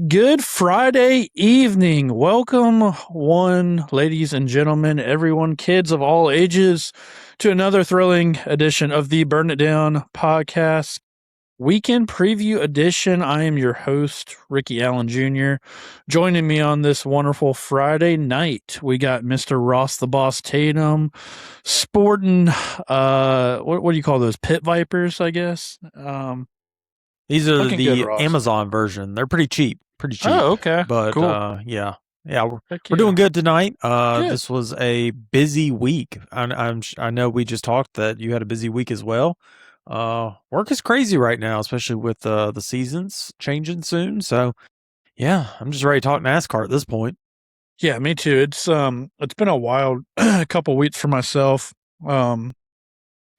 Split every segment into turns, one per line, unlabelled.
Good Friday evening. Welcome, ladies and gentlemen, everyone, kids of all ages, to another thrilling edition of the Burn It Down podcast, weekend preview edition. I am your host, Ricky Allen Jr. Joining me on this wonderful Friday night, we got Mr. Ross the Boss Tatum, sporting, what do you call those? Pit Vipers, I guess.
These are
Looking good,
the
Ross.
Amazon version. They're pretty cheap.
Oh, okay.
But
Cool.
yeah,
Heck
we're
yeah.
doing good tonight.
Good.
This was a busy week. I know we just talked that you had a busy week as well. Work is crazy right now, especially with the seasons changing soon. So yeah, I'm just ready to talk NASCAR at this point.
Yeah, me too. It's been a wild couple weeks for myself.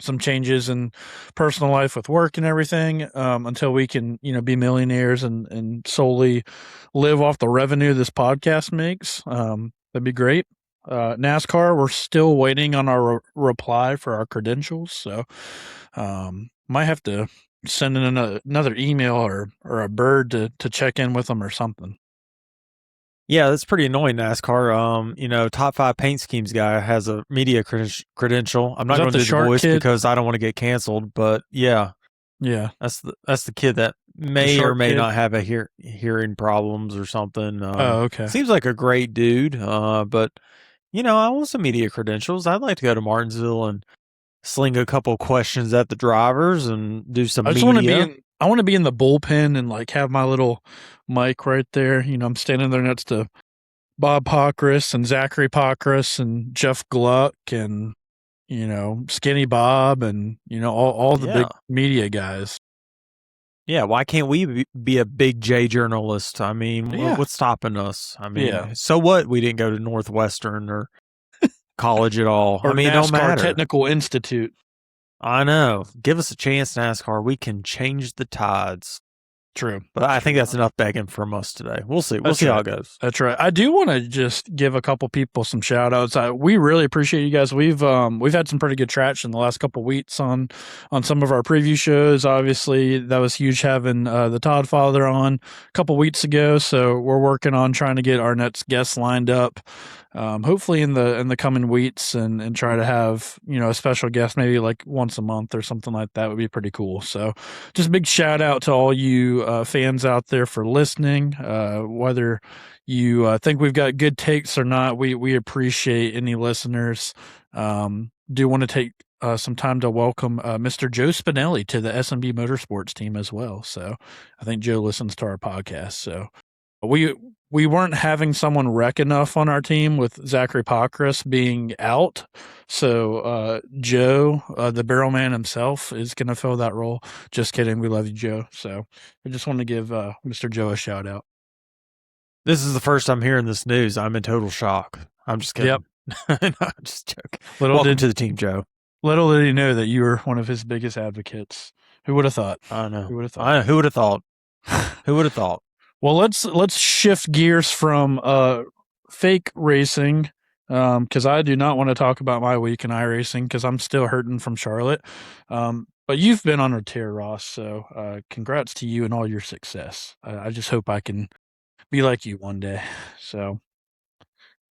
Some changes in personal life with work and everything, until we can, be millionaires and solely live off the revenue this podcast makes. That'd be great. NASCAR, we're still waiting on our reply for our credentials. So, might have to send in another email or a bird to check in with them or something.
Yeah, that's pretty annoying, NASCAR. Top 5 paint schemes guy has a media credential. I'm not going to do the voice because I don't want to get canceled, but yeah, that's the kid that may or may not have a hearing problems or something.
Okay.
Seems like a great dude, but I want some media credentials. I'd like to go to Martinsville and sling a couple questions at the drivers and do some media.
I want to be in the bullpen and have my little mic right there. I'm standing there next to Bob Pockris and Zachary Pockris and Jeff Gluck and, Skinny Bob and, all the big media guys.
Yeah, why can't we be a big J journalist? I mean, what's stopping us? I mean, so what? We didn't go to Northwestern or college at all.
Or
I mean,
NASCAR
it don't matter.
Technical Institute.
I know. Give us a chance, NASCAR. We can change the tides.
True.
But I think that's enough begging from us today. We'll see. We'll see how it goes.
That's right. I do want to just give a couple people some shout outs. We really appreciate you guys. We've had some pretty good traction the last couple weeks on some of our preview shows. Obviously, that was huge having the Todd father on a couple weeks ago. So we're working on trying to get our next guests lined up. Hopefully in the coming weeks and try to have, a special guest maybe like once a month or something like that would be pretty cool. So just a big shout out to all you fans out there for listening. Whether you think we've got good takes or not, we appreciate any listeners. Do want to take some time to welcome Mr. Joe Spinelli to the SMB Motorsports team as well. So I think Joe listens to our podcast. So we weren't having someone wreck enough on our team with Zachary Pockris being out. So Joe, the barrel man himself, is going to fill that role. Just kidding. We love you, Joe. So I just want to give Mr. Joe a shout out.
This is the first time hearing this news. I'm in total shock. I'm just kidding.
Yep.
No, I'm just joking. Welcome to the team, Joe.
Little did he know that you were one of his biggest advocates. Who would have thought?
I know.
Who would have thought?
Who would have thought? Who would have thought?
Well, let's shift gears from fake racing, because I do not want to talk about my week in iRacing because I'm still hurting from Charlotte. But you've been on a tear, Ross. So congrats to you and all your success. I just hope I can be like you one day. So,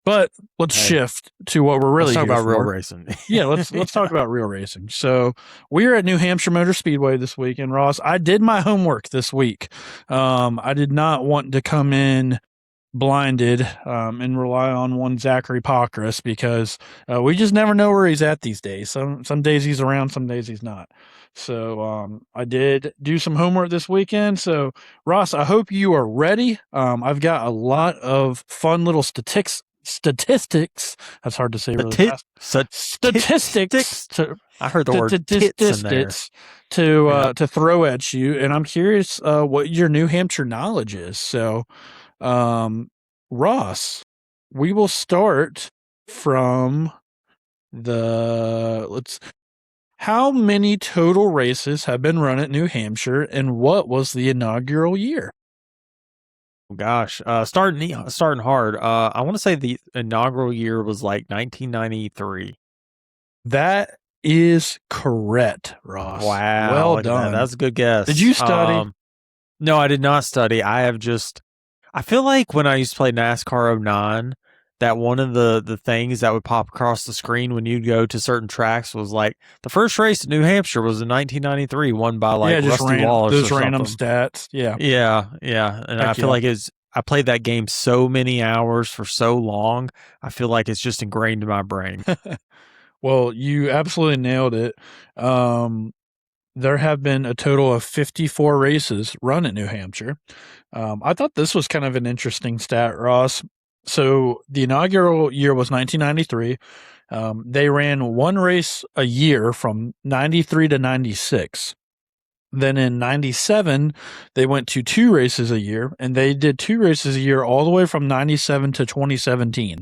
but let's shift to what we're really.
Let's talk about
for.
real racing.
Yeah, let's talk about real racing. So we're at New Hampshire Motor Speedway this weekend, Ross. I did my homework this week. I did not want to come in blinded and rely on one Zachary Pockris because we just never know where he's at these days. Some days he's around, some days he's not. So I did do some homework this weekend. So Ross, I hope you are ready. I've got a lot of fun little statistics. That's hard to say really fast. Statistics.
I heard the word tits in there.
To throw at you, and I'm curious what your New Hampshire knowledge is. So, Ross, we will start from how many total races have been run at New Hampshire, and what was the inaugural year?
Gosh, starting hard. I want to say the inaugural year was like 1993.
That is correct, Ross.
Wow.
Well done.
That's a good guess.
Did you study?
No, I did not study. I have just I feel like when I used to play NASCAR '09, that one of the things that would pop across the screen when you'd go to certain tracks was like the first race in New Hampshire was in 1993, won by like
just
Rusty Wallace
those
or
random
something.
stats. Yeah.
Yeah, and I
Heck
feel
yeah.
like I played that game so many hours for so long. I feel like it's just ingrained in my brain.
Well, you absolutely nailed it. There have been a total of 54 races run in New Hampshire. I thought this was kind of an interesting stat, Ross. So the inaugural year was 1993. They ran one race a year from 93 to 96. Then in 97, they went to two races a year, and they did two races a year all the way from 97 to 2017.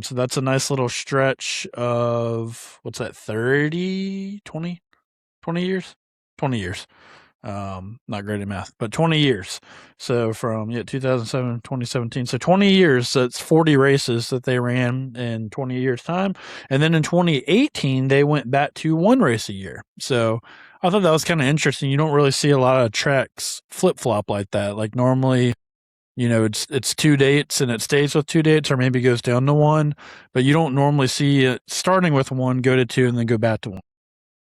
So that's a nice little stretch of, what's that, 30, 20, 20 years? 20 years. Not great at math, but 20 years. So from 2007, 2017. So 20 years, that's 40 races that they ran in 20 years time. And then in 2018, they went back to one race a year. So I thought that was kind of interesting. You don't really see a lot of tracks flip-flop like that. Like normally, it's two dates and it stays with two dates or maybe goes down to one, but you don't normally see it starting with one, go to two, and then go back to one.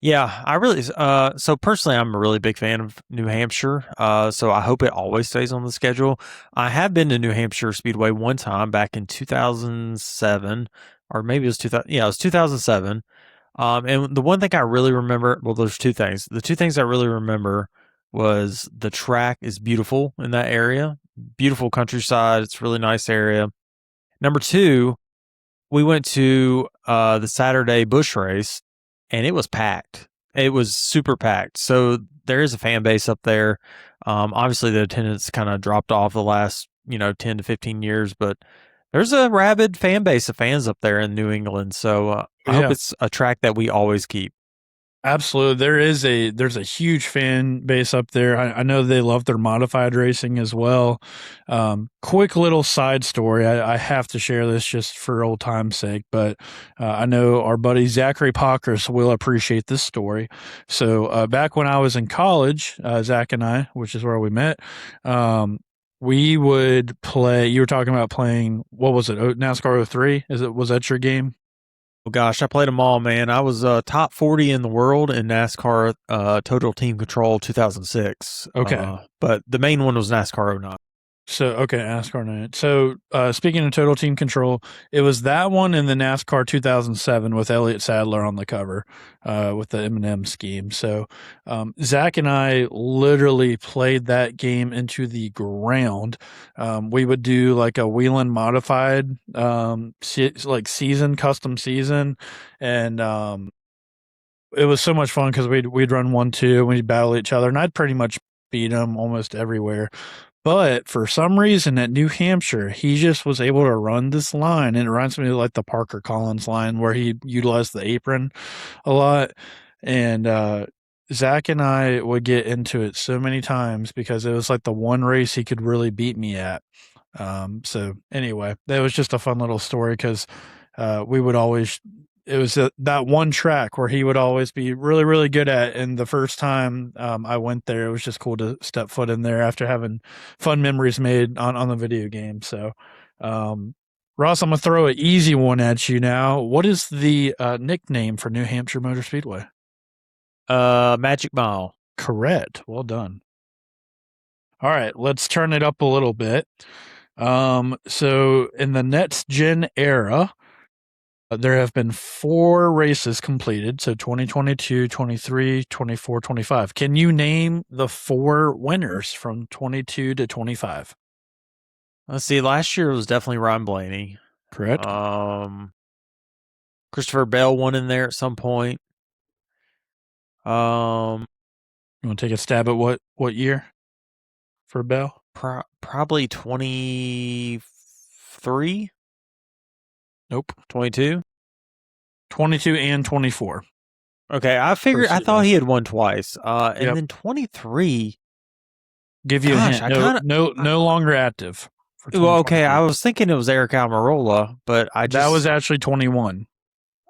Yeah, I really so personally I'm a really big fan of New Hampshire. So I hope it always stays on the schedule. I have been to New Hampshire Speedway one time back in 2007 or maybe it was 2000 yeah, it was 2007. And the one thing I really remember, well there's two things. The two things I really remember was the track is beautiful in that area. Beautiful countryside, it's a really nice area. Number 2, we went to the Saturday bush race and it was packed. It was super packed. So there is a fan base up there. Obviously, the attendance kind of dropped off the last 10 to 15 years, but there's a rabid fan base of fans up there in New England. So I hope it's a track that we always keep.
Absolutely. There's a huge fan base up there. I know they love their modified racing as well. Quick little side story. I have to share this just for old time's sake, but I know our buddy Zachary Pockers will appreciate this story. So back when I was in college, Zach and I, which is where we met, we would play. You were talking about playing. What was it? NASCAR 03? Was that your game?
Oh gosh, I played them all, man. I was top 40 in the world in NASCAR Total Team Control 2006.
Okay.
But the main one was NASCAR '09.
So, okay, NASCAR night. So, speaking of Total Team Control, it was that one in the NASCAR 2007 with Elliott Sadler on the cover, with the M&M scheme. So, Zach and I literally played that game into the ground. We would do like a Whelen modified, like custom season, and it was so much fun because we'd run 1-2 and we'd battle each other, and I'd pretty much beat him almost everywhere. But for some reason at New Hampshire, he just was able to run this line. And it reminds me of like the Parker Collins line where he utilized the apron a lot. And Zach and I would get into it so many times because it was like the one race he could really beat me at. So anyway, that was just a fun little story because we would always it was that one track where he would always be really, really good at. And the first time I went there, it was just cool to step foot in there after having fun memories made on the video game. So, Ross, I'm going to throw an easy one at you now. What is the nickname for New Hampshire Motor Speedway?
Magic Mile.
Correct. Well done. All right, let's turn it up a little bit. So in the next gen era, there have been 4 races completed, so 2022, 23, 24, 25. Can you name the 4 winners from 22 to 25?
Let's see. Last year was definitely Ryan Blaney.
Correct.
Christopher Bell won in there at some point.
You want to take a stab at what year for Bell?
Probably 23.
Nope.
22?
22 and 24.
Okay, I thought he had won twice. And then 23.
Give you a hint. No longer active.
Well, okay, I was thinking it was Eric Almirola, but that
was actually 21.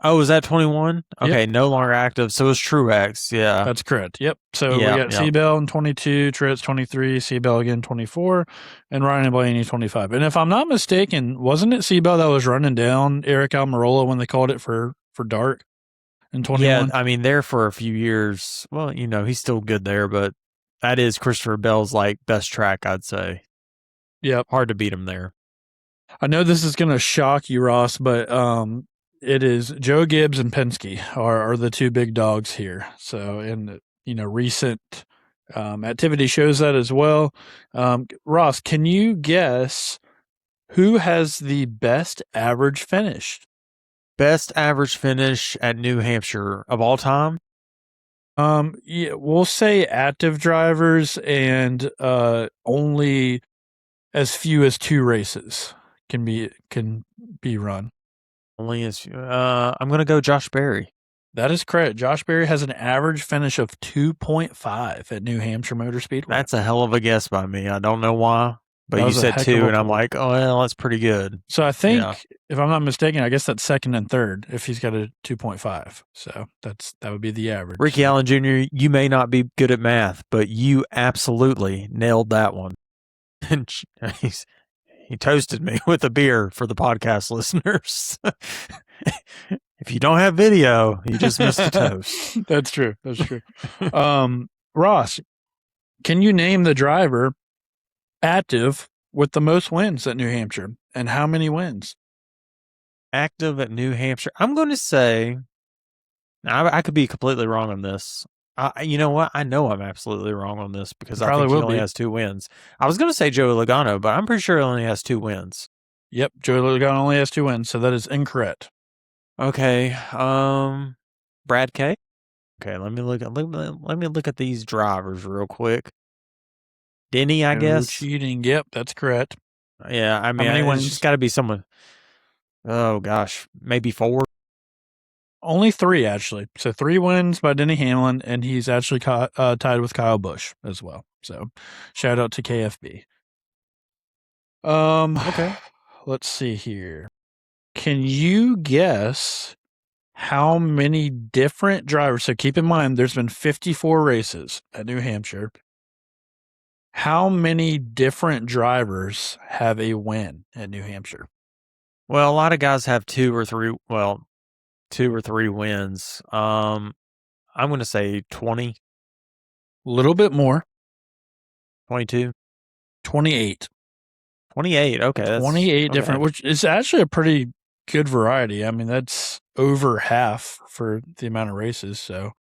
Oh, is that 21? Okay,
Yep.
no longer active. So it's Truex. Yeah.
That's correct. Yep. So we got Seabell in 22, Truex 23, Seabell again 24, and Ryan and Blaney 25. And if I'm not mistaken, wasn't it Seabell that was running down Eric Almirola when they called it for dark in 21?
Yeah, I mean, there for a few years. Well, he's still good there, but that is Christopher Bell's best track, I'd say.
Yep.
Hard to beat him there.
I know this is going to shock you, Ross, but it is Joe Gibbs and Penske are the two big dogs here. So, and recent activity shows that as well. Ross, can you guess who has the best average finish?
Best average finish at New Hampshire of all time?
Yeah, we'll say active drivers and only as few as 2 races can be run.
Only as I'm going to go Josh Berry.
That is correct. Josh Berry has an average finish of 2.5 at New Hampshire Motor Speedway.
That's a hell of a guess by me. I don't know why, but you said 2, and I'm like, oh, well, that's pretty good.
So I think, if I'm not mistaken, I guess that's second and third if he's got a 2.5. So that would be the average.
Ricky Allen Jr., you may not be good at math, but you absolutely nailed that one. And he toasted me with a beer for the podcast listeners. If you don't have video, you just missed the toast.
That's true. That's true. Ross, can you name the driver active with the most wins at New Hampshire, and how many wins?
Active at New Hampshire. I'm going to say, I could be completely wrong on this. You know what? I know I'm absolutely wrong on this because I think he only has 2 wins. I was going to say Joey Logano, but I'm pretty sure he only has 2 wins.
Yep, Joey Logano only has 2 wins, so that is incorrect.
Okay, Brad K. Okay, let me look at these drivers real quick. Denny, I guess.
Cheating. Yep, that's correct.
Yeah, I mean, it's just got to be someone. Oh gosh, maybe 4.
Only 3 actually. So 3 wins by Denny Hamlin, and he's actually tied with Kyle Busch as well. So shout out to KFB.
Okay.
Let's see here. Can you guess how many different drivers? So keep in mind, there's been 54 races at New Hampshire. How many different drivers have a win at New Hampshire?
Well, a lot of guys have 2 or 3. Well, 2 or 3 wins. I'm going to say 20.
A little bit more.
22.
28.
28. Okay. That's
28 different, which is actually a pretty good variety. I mean, that's over half for the amount of races. So,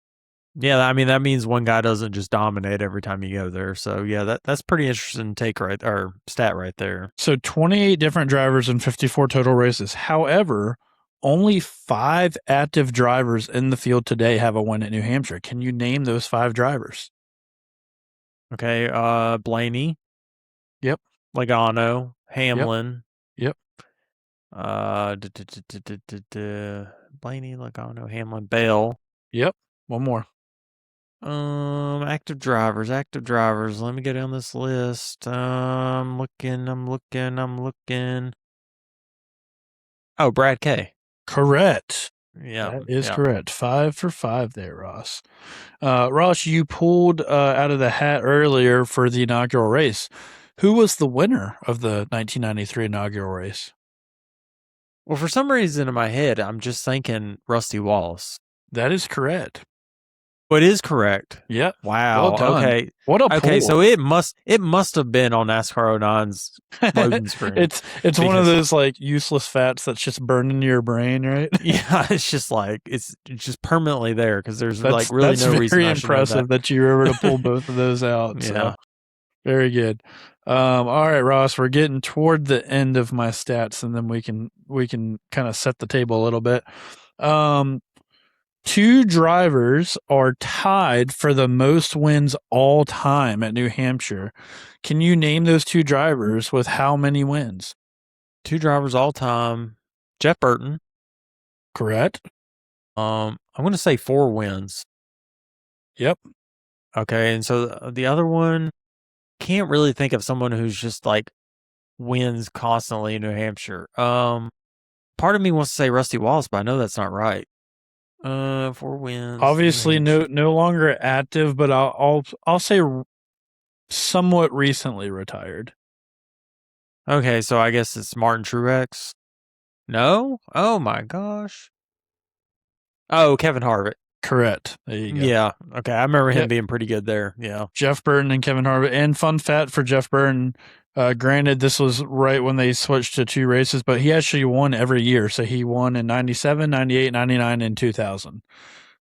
yeah, I mean, that means one guy doesn't just dominate every time you go there. So, yeah, that's pretty interesting stat right there.
So 28 different drivers and 54 total races. However, only 5 active drivers in the field today have a win at New Hampshire. Can you name those 5 drivers?
Okay, Blaney.
Yep.
Logano. Hamlin.
Yep.
Blaney, Logano, Hamlin, Bell.
Yep. One more.
Active drivers. Let me get on this list. I'm looking. Oh, Brad K.
Correct.
Yeah.
That is correct. 5 for 5 there, Ross. Ross, you pulled out of the hat earlier for the inaugural race. Who was the winner of the 1993 inaugural race?
Well, for some reason in my head, I'm just thinking Rusty Wallace.
That is correct.
It is correct.
Yep.
Wow.
Well done.
Okay.
What a
okay.
pull.
So it must have been on NASCAR 09's loading screen.
It's one of those useless fats that's just burned into your brain, right?
Yeah. It's just it's just permanently there because there's really no reason. That's
very impressive that you were able to pull both of those out. So.
Yeah.
Very good. All right, Ross, we're getting toward the end of my stats, and then we can kind of set the table a little bit. 2 drivers are tied for the most wins all time at New Hampshire. Can you name those 2 drivers with how many wins?
2 drivers all time. Jeff Burton.
Correct.
I'm going to say 4 wins.
Yep.
Okay, and so the other one, can't really think of someone who's just wins constantly in New Hampshire. Part of me wants to say Rusty Wallace, but I know that's not right. 4 wins.
Obviously, no longer active, but I'll say somewhat recently retired.
Okay, so I guess it's Martin Truex. No? Oh my gosh. Oh, Kevin Harvick.
Correct. There you go.
Yeah. Okay, I remember him being pretty good there. Yeah.
Jeff Burton and Kevin Harvick. And fun fact for Jeff Burton, granted, this was right when they switched to 2 races, but he actually won every year. So he won in 97, 98, 99, and 2000.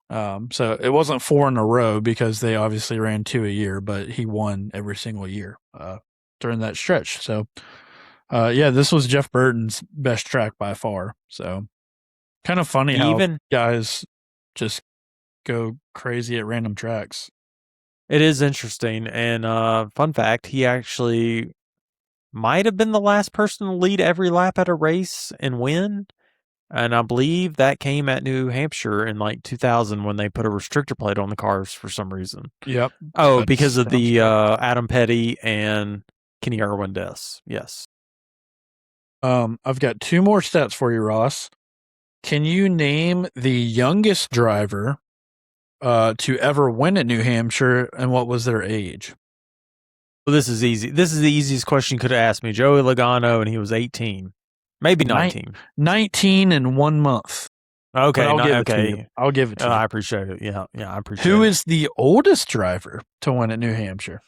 So it wasn't 4 in a row because they obviously ran 2 a year, but he won every single year during that stretch. So, this was Jeff Burton's best track by far. So kind of funny how guys just go crazy at random tracks.
It is interesting. And fun fact, he actually might have been the last person to lead every lap at a race and win. And I believe that came at New Hampshire in like 2000 when they put a restrictor plate on the cars for some reason.
Yep.
Oh, because of the Adam Petty and Kenny Irwin deaths. Yes.
I've got 2 more stats for you, Ross. Can you name the youngest driver to ever win at New Hampshire, and what was their age?
Well, this is easy. This is the easiest question you could have asked me. Joey Logano, and he was 18. Maybe 19.
19 and 1 month.
Okay,
I'll give it to you.
I appreciate it. Yeah, I appreciate it.
Who is the oldest driver to win at New Hampshire?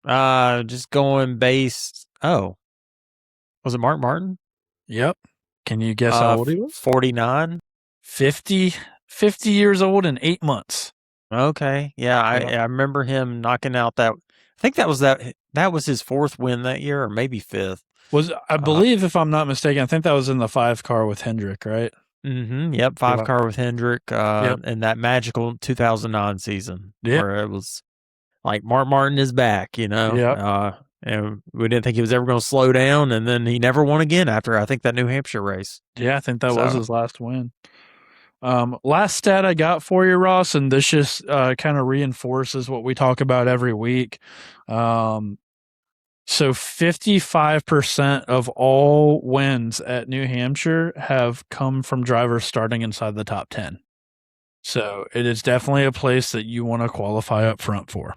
Just going base. Oh, was it Mark Martin?
Yep. Can you guess how old he was?
49?
50 years old and 8 months.
Okay. Yeah, I remember him knocking out that. I think that was his 4th win that year, or maybe 5th.
I believe, if I'm not mistaken, I think that was in the 5 car with Hendrick, right?
Mm-hmm. Yep, 5 car with Hendrick. In that magical 2009 season, where it was like Mark Martin is back,
Yeah.
And we didn't think he was ever going to slow down, and then he never won again after, I think, that New Hampshire race.
Yeah, I think that was his last win. Last stat I got for you, Ross, and this just kind of reinforces what we talk about every week. So 55% of all wins at New Hampshire have come from drivers starting inside the top 10. So it is definitely a place that you want to qualify up front for.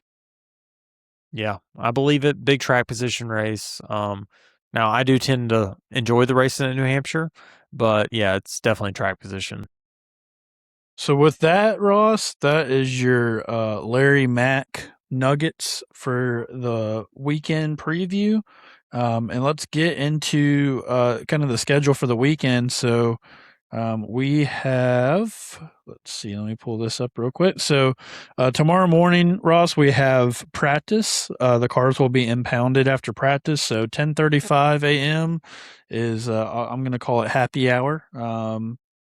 Yeah, I believe it. Big track position race. Now, I do tend to enjoy the racing in New Hampshire, but yeah, it's definitely track position.
So with that, Ross, that is your Larry Mack nuggets for the weekend preview. And let's get into kind of the schedule for the weekend. So we have, let's see, let me pull this up real quick. So tomorrow morning, Ross, we have practice. The cars will be impounded after practice. So 10:35 a.m. is, I'm going to call it happy hour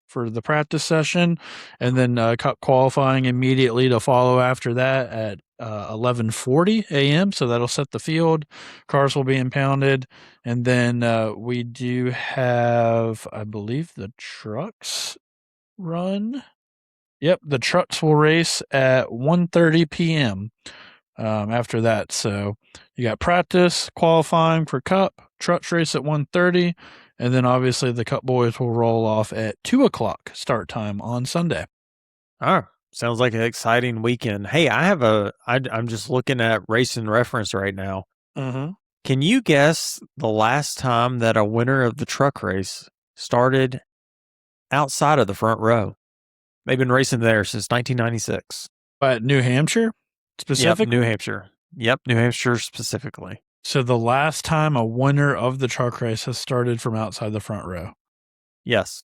for the practice session. And then cup qualifying immediately to follow after that at 11:40 a.m. So that'll set the field. Cars will be impounded. And then we do have, I believe, the trucks run. Yep, the trucks will race at 1:30 p.m. After that. So you got practice, qualifying for Cup, trucks race at 1:30, and then obviously the Cup boys will roll off at 2 o'clock start time on Sunday.
Oh, sounds like an exciting weekend. Hey, I'm just looking at Racing Reference right now.
Mm-hmm.
Can you guess the last time that a winner of the truck race started outside of the front row? They've been racing there since 1996.
But New Hampshire specifically?
Yep, New Hampshire. Yep, New Hampshire specifically.
So the last time a winner of the truck race has started from outside the front row?
Yes.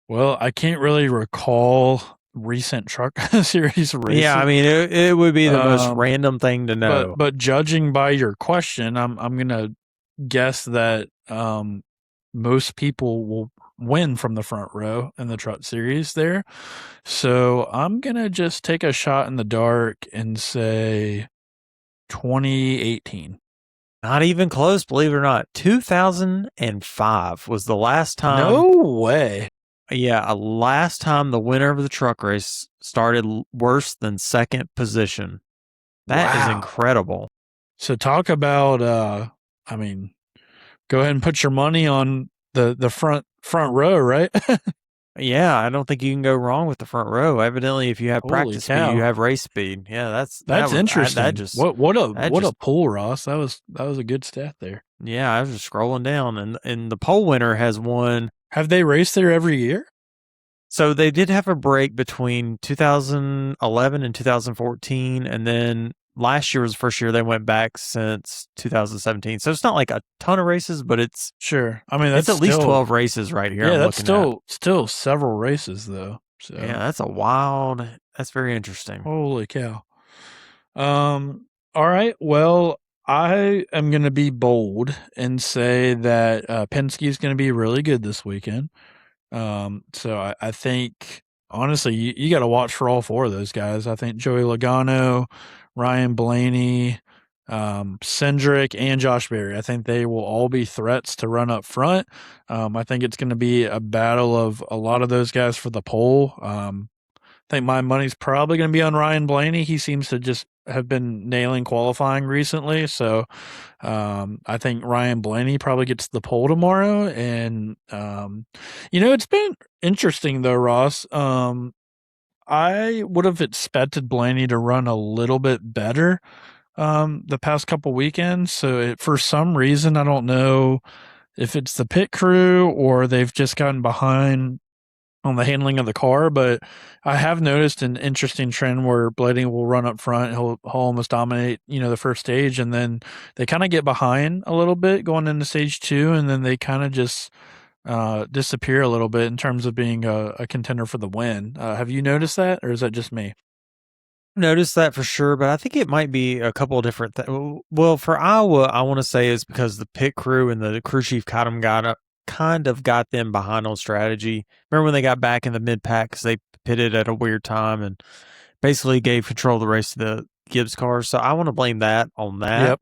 Well, I can't really recall recent truck series races.
Yeah, I mean, it would be the most random thing to know.
But judging by your question, I'm gonna guess that most people will win from the front row in the truck series there. So I'm gonna just take a shot in the dark and say 2018.
Not even close, believe it or not. 2005 was the last time.
No way.
Yeah, last time the winner of the truck race started worse than second position. That is incredible.
So talk about, I mean, go ahead and put your money on the front row, right?
Yeah, I don't think you can go wrong with the front row. Evidently, if you have
Holy
practice speed, you
cow.
have race speed. Yeah,
That's
that
interesting.
just that
What a
just
pull, Ross. That was a good stat there.
yeah. I was just scrolling down, and the pole winner has won.
Have they raced there every year?
So they did have a break between 2011 and 2014, and then last year was the first year they went back since 2017. So it's not like a ton of races, but it's
Sure. I mean,
it's
that's
at least
still
12 races right here.
yeah,
I'm
that's
looking at.
still several races though.
Yeah,
So,
that's a wild. That's very interesting.
holy cow. All right. Well, I am going to be bold and say that Penske is going to be really good this weekend. So I think honestly, you got to watch for all four of those guys. I think Joey Logano, Ryan Blaney, Cindric, and Josh Berry. I think they will all be threats to run up front. I think it's going to be a battle of a lot of those guys for the pole. I think my money's probably going to be on Ryan Blaney. He seems to just have been nailing qualifying recently. So I think Ryan Blaney probably gets the pole tomorrow. And, it's been interesting though, Ross. I would have expected Blaney to run a little bit better the past couple weekends. So for some reason, I don't know if it's the pit crew or they've just gotten behind on the handling of the car, but I have noticed an interesting trend where Blaney will run up front. He'll almost dominate, the first stage, and then they kind of get behind a little bit going into stage two, and then they kind of just disappear a little bit in terms of being a contender for the win. Have you noticed that, or is that just me?
Noticed that for sure, but I think it might be a couple of different things. Well, for Iowa, I want to say is because the pit crew and the crew chief kind of got them behind on strategy. Remember when they got back in the mid pack because they pitted at a weird time and basically gave control of the race to the Gibbs car. So I want to blame that on that.
Yep.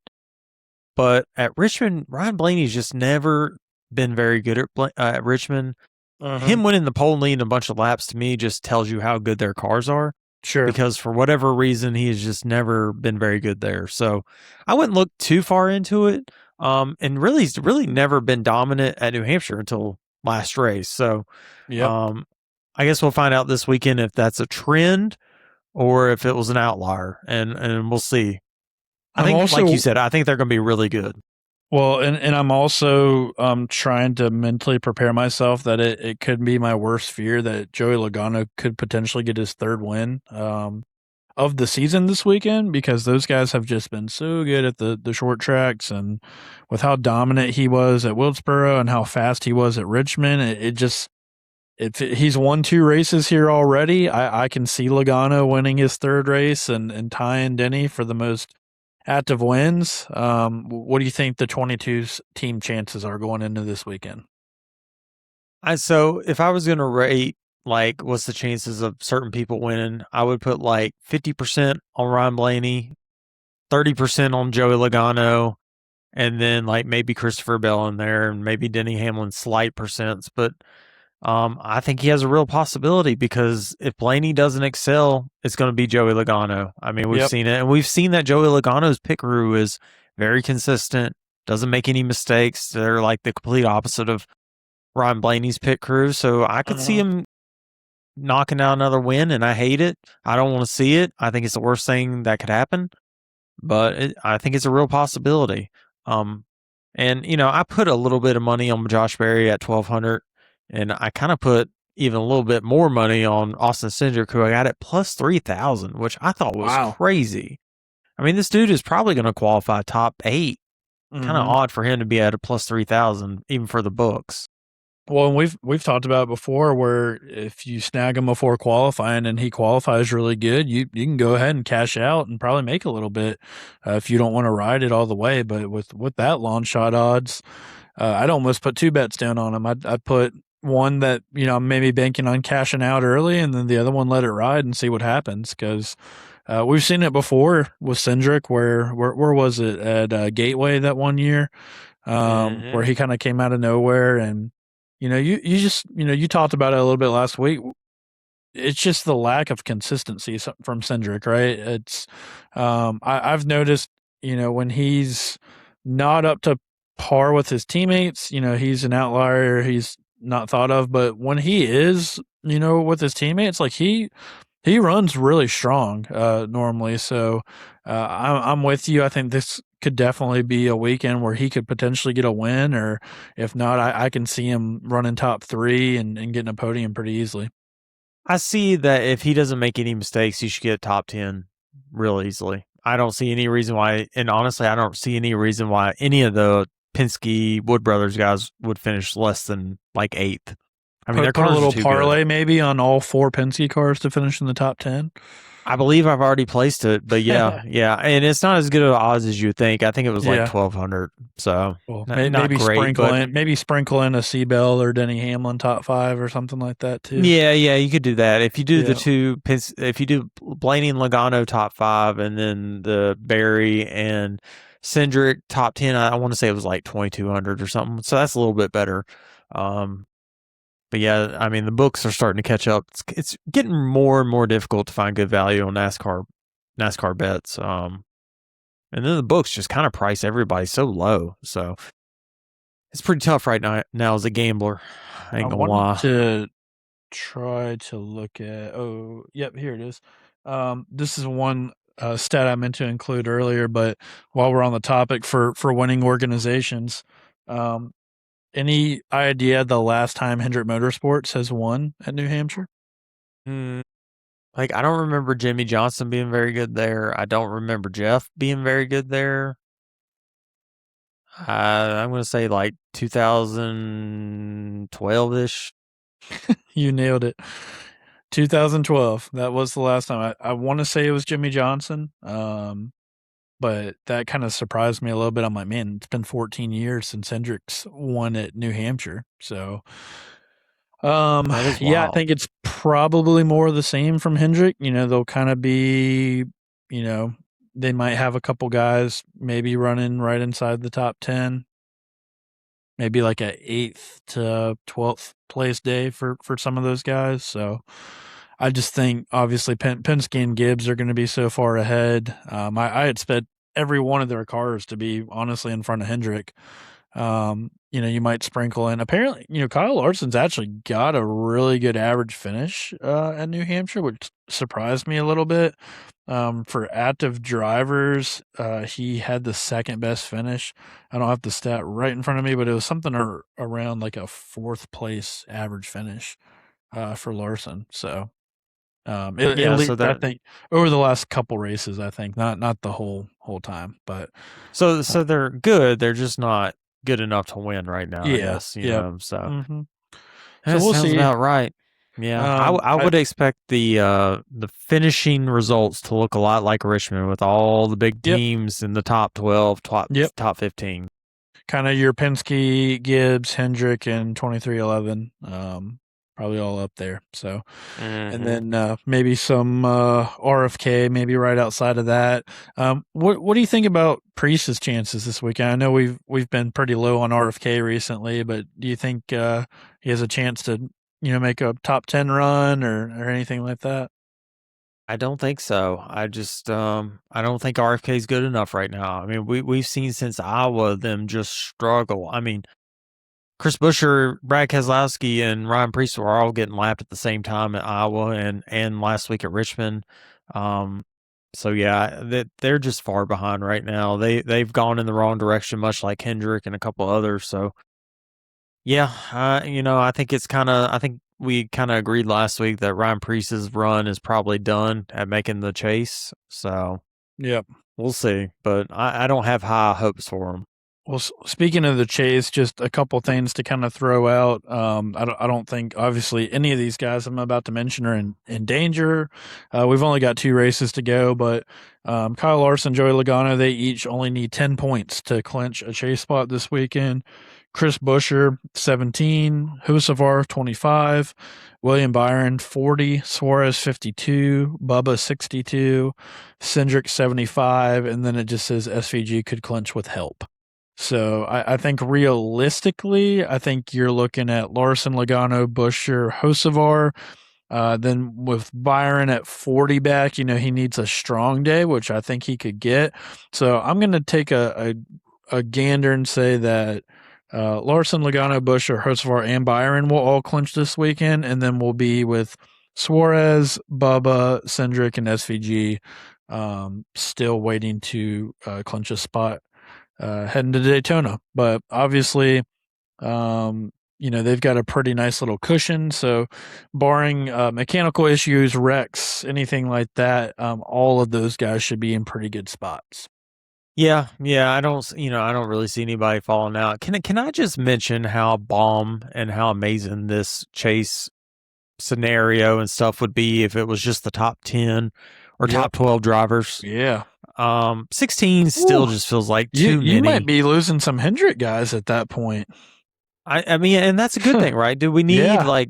But at Richmond, Ryan Blaney's just never been very good at Richmond.
Uh-huh.
Him winning the pole and leading a bunch of laps to me just tells you how good their cars are.
Sure.
Because for whatever reason, he has just never been very good there. So I wouldn't look too far into it. And really, he's really never been dominant at New Hampshire until last race. So
Yep.
I guess we'll find out this weekend if that's a trend or if it was an outlier, and we'll see. I think, also, like you said, I think they're going to be really good.
Well, and I'm also trying to mentally prepare myself that it could be my worst fear that Joey Logano could potentially get his third win of the season this weekend, because those guys have just been so good at the short tracks, and with how dominant he was at Wilkesboro and how fast he was at Richmond, he's won two races here already. I can see Logano winning his third race and tying Denny for the most active wins. What do you think the 22's team chances are going into this weekend?
So if I was going to rate, like, what's the chances of certain people winning, I would put like 50% on Ryan Blaney, 30% on Joey Logano, and then like maybe Christopher Bell in there and maybe Denny Hamlin slight percents. But I think he has a real possibility because if Blaney doesn't excel, it's going to be Joey Logano. I mean, we've seen it, and we've seen that Joey Logano's pit crew is very consistent, doesn't make any mistakes. They're like the complete opposite of Ryan Blaney's pit crew. So I could see him knocking out another win, and I hate it. I don't want to see it. I think it's the worst thing that could happen, but I think it's a real possibility. And I put a little bit of money on Josh Berry at 1,200, and I kind of put even a little bit more money on Austin Cindric, who I got at plus 3,000, which I thought was crazy. I mean, this dude is probably going to qualify top 8. Kind of odd for him to be at a plus 3,000, even for the books.
Well, and we've talked about it before, where if you snag him before qualifying and he qualifies really good, you can go ahead and cash out and probably make a little bit if you don't want to ride it all the way. But with that long shot odds, I'd almost put two bets down on him. I'd put one that I'm maybe banking on cashing out early, and then the other one let it ride and see what happens, because we've seen it before with Cindric, where was it at Gateway that one year, where he kind of came out of nowhere. And you just you talked about it a little bit last week. It's just the lack of consistency from Cindric, right? It's I've noticed when he's not up to par with his teammates, he's an outlier. He's not thought of. But when he is, with his teammates, like he runs really strong normally. So I'm with you. I think this could definitely be a weekend where he could potentially get a win, or if not, I can see him running top 3 and getting a podium pretty easily.
I see that if he doesn't make any mistakes, he should get top 10 real easily. I don't see any reason why, and honestly, I don't see any reason why any of the Penske Wood Brothers guys would finish less than like 8th. I mean, their
Put a
cars
little
are too
parlay
good.
maybe on all 4 Penske cars to finish in the top 10.
I believe I've already placed it, but yeah, and it's not as good of odds as you think. I think it was like
Yeah.
1,200, so
Well,
not great, but
maybe sprinkle in a Seabell or Denny Hamlin top 5 or something like that too.
yeah, you could do that if you do the
Yeah.
two. If you do Blaney and Logano top 5, and then the Barry and Hendrick top 10, I want to say it was like 2,200 or something. So that's a little bit better. But yeah, I mean the books are starting to catch up. It's getting more and more difficult to find good value on NASCAR bets. And then the books just kind of price everybody so low. So it's pretty tough right now as a gambler. I ain't gonna lie.
To try to look at. Oh, yep, here it is. This is one stat I meant to include earlier, but while we're on the topic for winning organizations, any idea the last time Hendrick Motorsports has won at New Hampshire?
Like, I don't remember Jimmy Johnson being very good there. I don't remember Jeff being very good there. I'm going to say like 2012-ish.
You nailed it. 2012. That was the last time. I want to say it was Jimmy Johnson. But that kind of surprised me a little bit. I'm like, man, it's been 14 years since Hendrick's won at New Hampshire. So, yeah, I think it's probably more of the same from Hendrick. They'll kind of be, they might have a couple guys maybe running right inside the top 10, maybe like a 8th to 12th place day for some of those guys. So I just think obviously Penske and Gibbs are going to be so far ahead. I had spent every one of their cars to be honestly in front of Hendrick. You might sprinkle in. Apparently, Kyle Larson's actually got a really good average finish at New Hampshire, which surprised me a little bit. For active drivers, he had the second best finish. I don't have the stat right in front of me, but it was something around like a 4th place average finish for Larson. So, at least I think over the last couple races, I think not the whole time, but
so they're good. They're just not good enough to win right now.
Yeah,
I guess So
mm-hmm.
That
we'll
sounds
see.
about right. Yeah, I would expect the finishing results to look a lot like Richmond with all the big teams in the top 12, top 15.
Kind of your Penske, Gibbs, Hendrick, and 2311. Probably all up there. So, and then maybe some RFK, maybe right outside of that. What do you think about Priest's chances this weekend? I know we've been pretty low on RFK recently, but do you think he has a chance to make a top 10 run or anything like that?
I don't think so. I just I don't think RFK is good enough right now. I mean, we've seen since Iowa them just struggle. I mean, Chris Buescher, Brad Keselowski, and Ryan Preece were all getting lapped at the same time at Iowa and last week at Richmond. So yeah, they're just far behind right now. They've gone in the wrong direction, much like Hendrick and a couple others. So yeah, I think I think we kind of agreed last week that Ryan Preece's run is probably done at making the chase. So
yep,
we'll see, but I don't have high hopes for him.
Well, speaking of the chase, just a couple things to kind of throw out. I don't think obviously any of these guys I'm about to mention are in danger. We've only got 2 races to go, but Kyle Larson, Joey Logano, they each only need 10 points to clinch a chase spot this weekend. Chris Buescher, 17, Husqvarna, 25, William Byron, 40, Suarez, 52, Bubba, 62, Cindric, 75, and then it just says SVG could clinch with help. So I think realistically, I think you're looking at Larson, Logano, Buescher, Husqvarna. Then with Byron at 40 back, he needs a strong day, which I think he could get. So I'm going to take a gander and say that Larson, Logano, Buescher, Hocevar, and Byron will all clinch this weekend, and then we'll be with Suarez, Bubba, Cindric, and SVG still waiting to clinch a spot heading to Daytona. But obviously, they've got a pretty nice little cushion. So, barring mechanical issues, wrecks, anything like that, all of those guys should be in pretty good spots.
Yeah, I don't really see anybody falling out. Can I just mention how bomb and how amazing this chase scenario and stuff would be if it was just the top 10 or top 12 drivers?
Yeah.
16 still just feels like too many.
You might be losing some Hendrick guys at that point.
I mean, and that's a good thing, right? Do we need do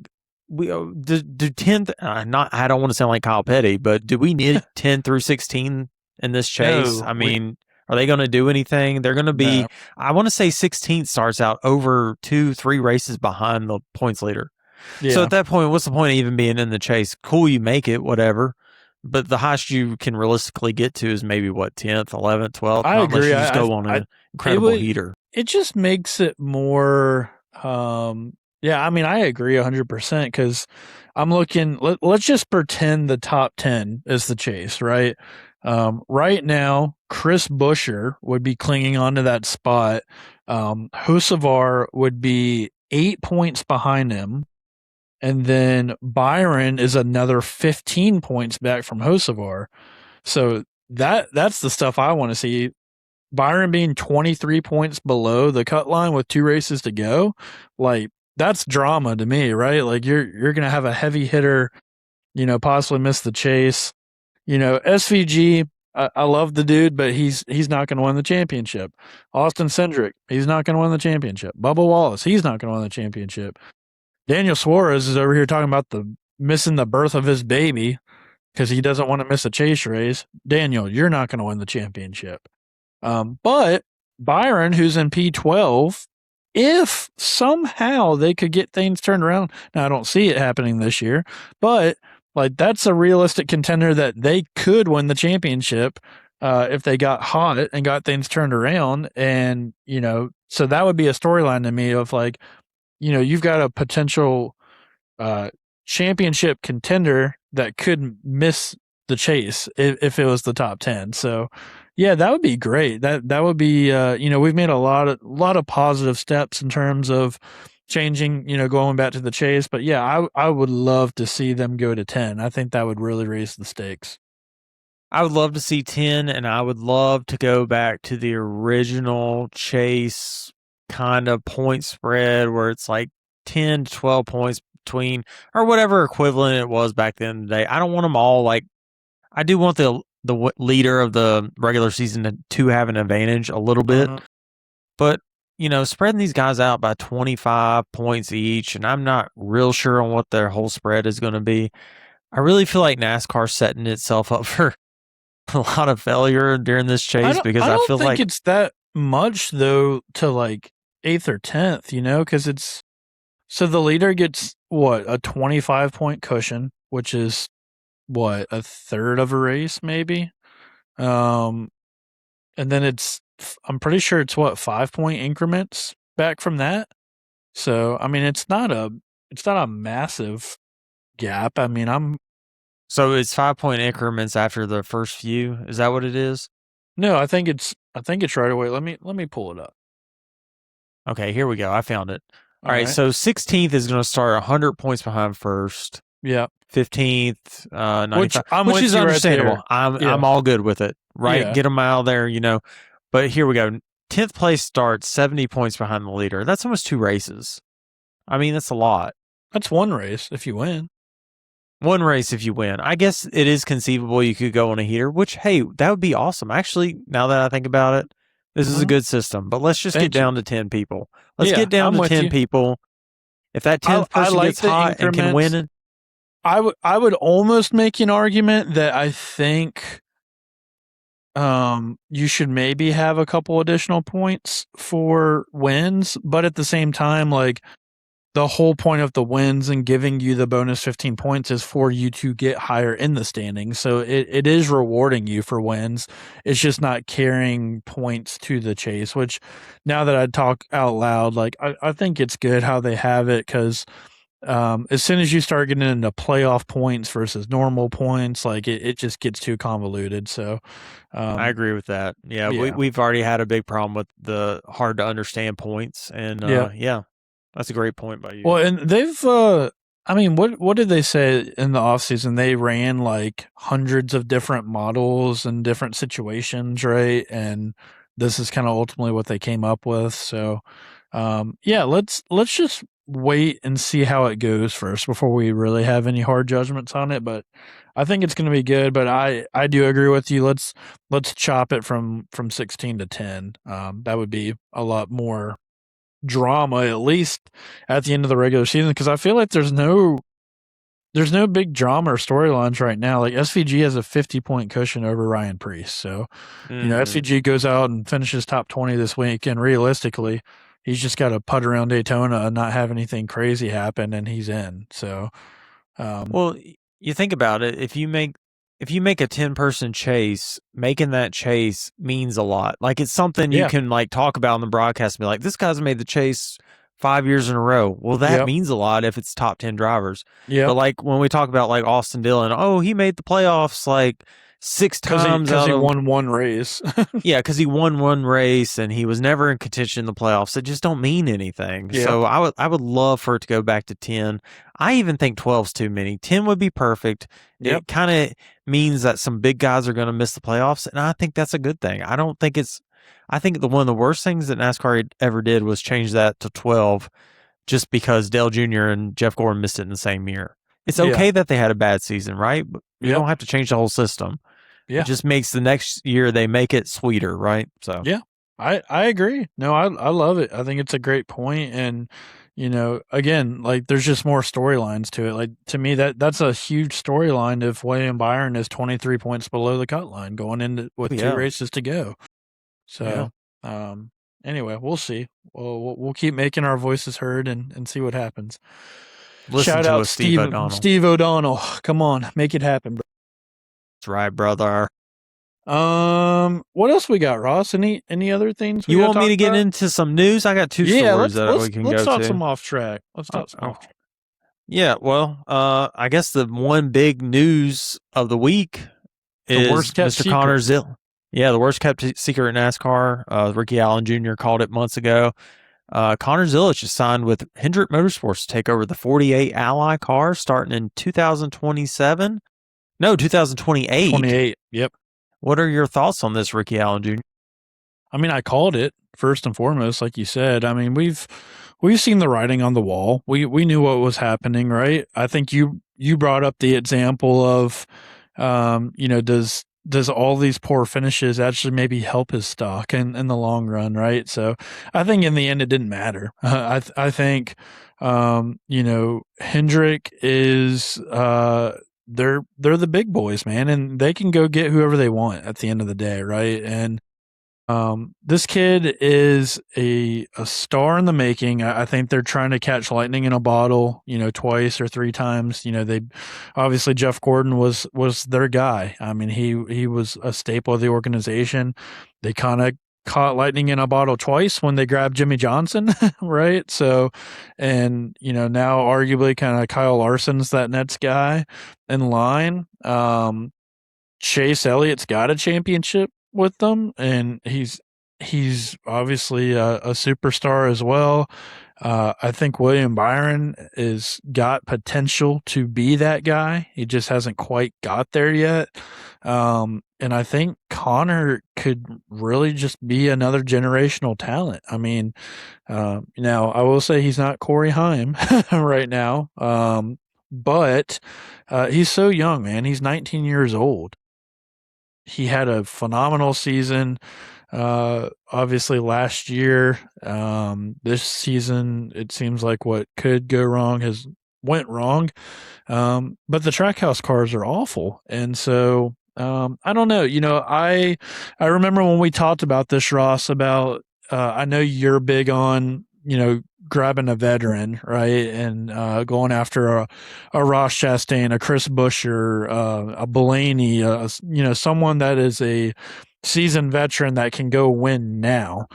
10th? I don't want to sound like Kyle Petty, but do we need 10 through 16 in this chase? I mean, are they going to do anything? They're going to be. No. I want to say 16th starts out over 2-3 races behind the points leader. Yeah. So at that point, what's the point of even being in the chase? Cool, you make it, whatever. But the highest you can realistically get to is maybe 10th, 11th, 12th.
I agree.
You just go on an incredible heater.
It just makes it more. I mean, I agree 100% because I'm looking. Let's just pretend the top 10 is the chase, right? Right now, Chris Buescher would be clinging onto that spot. Hocevar would be 8 points behind him. And then Byron is another 15 points back from Hocevar. So that's the stuff I want to see. Byron being 23 points below the cut line with 2 races to go, like that's drama to me, right? Like you're going to have a heavy hitter, possibly miss the chase. SVG, I love the dude, but he's not going to win the championship. Austin Cindric, he's not going to win the championship. Bubba Wallace, he's not going to win the championship. Daniel Suarez is over here talking about missing the birth of his baby because he doesn't want to miss a chase race. Daniel, you're not going to win the championship. But Byron, who's in P12, if somehow they could get things turned around, now I don't see it happening this year, but like that's a realistic contender that they could win the championship if they got hot and got things turned around. And, so that would be a storyline to me of like, you've got a potential championship contender that could miss the chase if it was the top 10. So, yeah, that would be great. That would be, we've made a lot of positive steps in terms of changing, going back to the chase. But yeah, I would love to see them go to 10. I think that would really raise the stakes.
I would love to see 10, and I would love to go back to the original chase kind of point spread where it's like 10 to 12 points between or whatever equivalent it was back then in the day. I don't want them all like I do want the leader of the regular season to have an advantage a little bit. But, spreading these guys out by 25 points each, and I'm not real sure on what their whole spread is going to be. I really feel like NASCAR's setting itself up for a lot of failure during this chase because I feel like
it's that much though to like 8th or 10th, because it's so the leader gets a 25 point cushion, which is a third of a race maybe. And then I'm pretty sure it's 5 point increments back from that. So, I mean, it's not a massive gap. I mean,
so it's 5 point increments after the first few. Is that what it is?
No, I think it's right away. Let me pull it up.
Okay, here we go. I found it. All right. So 16th is going to start 100 points behind first.
Yeah.
15th, 95, which is understandable. Right I'm all good with it. Right. Yeah. Get them out of there, But here we go. 10th place starts 70 points behind the leader. That's almost 2 races. I mean, that's a lot.
That's 1 race if you win.
1 race if you win. I guess it is conceivable you could go on a heater, which, hey, that would be awesome. Actually, now that I think about it, this is a good system. But let's just get down to 10 people. Let's get down to 10 people. If that 10th person gets hot and can win it.
I would almost make an argument that I think you should maybe have a couple additional points for wins, but at the same time, like the whole point of the wins and giving you the bonus 15 points is for you to get higher in the standings. So it is rewarding you for wins. It's just not carrying points to the chase, which now that I talk out loud, like I think it's good how they have it, because as soon as you start getting into playoff points versus normal points, like it just gets too convoluted. So
I agree with that. Yeah, we've already had a big problem with the hard to understand points, and yeah, that's a great point by you.
Well, and they've I mean, what did they say in the off season? They ran like hundreds of different models and different situations, right? And this is kind of ultimately what they came up with. So, yeah, let's just wait and see how it goes first before we really have any hard judgments on it. But I think it's going to be good. But I do agree with you. Let's chop it from 16 to 10. That would be a lot more drama, at least at the end of the regular season, because I feel like there's no big drama or storylines right now. Like SVG has a 50-point cushion over Ryan Preece. So, SVG goes out and finishes top 20 this week, and realistically, he's just got to putt around Daytona and not have anything crazy happen, and he's in. So,
well, you think about it. If you make a 10-person chase, making that chase means a lot. Like, it's something you can like talk about in the broadcast and be like, this guy's made the chase 5 years in a row. Well, that means a lot if it's top 10 drivers. Yeah. But like when we talk about like Austin Dillon, he made the playoffs like 6 times
because he won one race.
Yeah, because he won one race and he was never in contention in the playoffs. It just don't mean anything. Yeah. So I would love for it to go back to 10. I even think 12's too many. 10 would be perfect. Yep. It kind of means that some big guys are going to miss the playoffs, and I think that's a good thing. I think one of the worst things that NASCAR ever did was change that to 12 just because Dale Jr. and Jeff Gordon missed it in the same year. It's okay that they had a bad season, right? But you don't have to change the whole system. Yeah. It just makes the next year they make it sweeter, right? So
yeah, I agree. No, I love it. I think it's a great point, and again, like there's just more storylines to it. Like to me, that's a huge storyline if William Byron is 23 points below the cut line going into with 2 races to go. So anyway, we'll see. We'll keep making our voices heard and see what happens. Shout out Steve O'Donnell. Come on, make it happen, bro.
That's right, brother.
What else we got, Ross? Any other things?
You want me to get into some news? I got 2 stories that we can go to.
Let's talk some off track.
Yeah, well, I guess the one big news of the week is Mr. Connor Zillich. Yeah, the worst kept secret in NASCAR. Ricky Allen Jr. called it months ago. Connor Zillich is signed with Hendrick Motorsports to take over the 48 Ally car starting in 2027. No, 2028.
28, yep.
What are your thoughts on this, Ricky Allen Jr.?
I mean, I called it first and foremost, like you said. I mean, we've seen the writing on the wall. We knew what was happening, right? I think you brought up the example of, does all these poor finishes actually maybe help his stock in the long run, right? So I think in the end it didn't matter. I think, Hendrick is they're the big boys, man, and they can go get whoever they want at the end of the day, right? And this kid is a star in the making. I think they're trying to catch lightning in a bottle, twice or 3 times. They obviously Jeff Gordon was their guy. I mean, he was a staple of the organization. They kind of caught lightning in a bottle twice when they grabbed Jimmy Johnson, right? So, and now arguably kind of Kyle Larson's that next guy in line. Chase Elliott's got a championship with them, and he's obviously a superstar as well. I think William Byron is got potential to be that guy. He just hasn't quite got there yet. And I think Connor could really just be another generational talent. I mean, now I will say he's not Corey Haim right now. But he's so young, man. He's 19 years old. He had a phenomenal season. Obviously last year, this season, it seems like what could go wrong has went wrong. But the Trackhouse cars are awful. And so, I don't know, I remember when we talked about this, Ross, about, I know you're big on, grabbing a veteran, right, and going after a Ross Chastain, a Chris Buescher, a Blaney, someone that is a seasoned veteran that can go win now.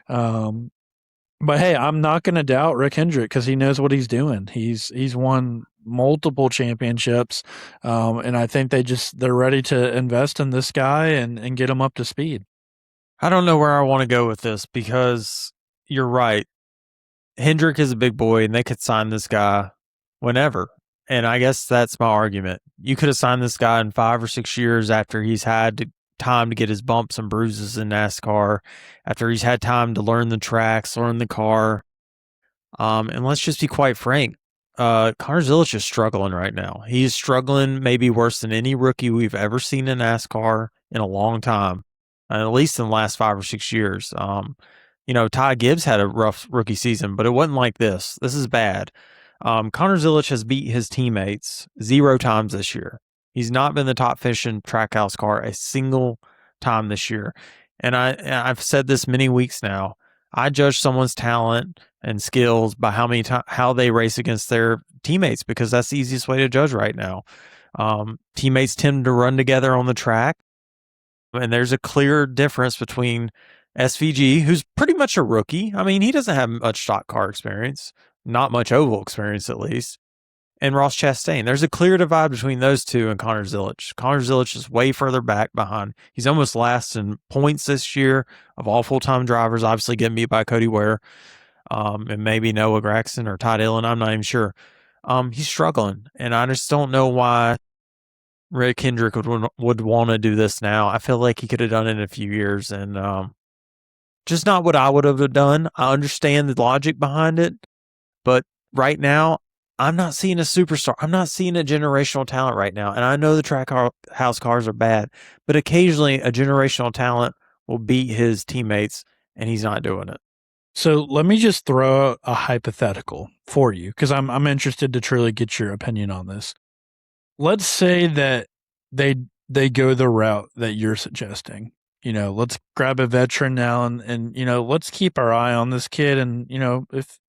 But hey, I'm not going to doubt Rick Hendrick because he knows what he's doing. He's won multiple championships, and I think they're ready to invest in this guy and get him up to speed.
I don't know where I want to go with this because you're right. Hendrick is a big boy, and they could sign this guy whenever. And I guess that's my argument. You could have signed this guy in 5 or 6 years after he's had time to get his bumps and bruises in NASCAR, after he's had time to learn the tracks, learn the car. And let's just be quite frank. Connor Zillich is struggling right now. He's struggling maybe worse than any rookie we've ever seen in NASCAR in a long time, at least in the last 5 or 6 years. Ty Gibbs had a rough rookie season, but it wasn't like this. This is bad. Connor Zillich has beat his teammates 0 times this year. He's not been the top fish in Trackhouse car a single time this year. And I've said this many weeks now. I judge someone's talent and skills by how they race against their teammates, because that's the easiest way to judge right now. Teammates tend to run together on the track, and there's a clear difference between SVG, who's pretty much a rookie. I mean, he doesn't have much stock car experience, not much oval experience at least, and Ross Chastain. There's a clear divide between those two and Connor Zillich. Connor Zillich is way further back behind. He's almost last in points this year of all full-time drivers, obviously getting beat by Cody Ware, and maybe Noah Gragson or Ty Dillon. I'm not even sure. He's struggling, and I just don't know why Rick Hendrick would want to do this now. I feel like he could have done it in a few years, and just not what I would have done. I understand the logic behind it, but right now, I'm not seeing a superstar. I'm not seeing a generational talent right now. And I know the Trackhouse cars are bad, but occasionally a generational talent will beat his teammates, and he's not doing it.
So let me just throw a hypothetical for you, because I'm interested to truly get your opinion on this. Let's say that they go the route that you're suggesting. Let's grab a veteran now and let's keep our eye on this kid. And,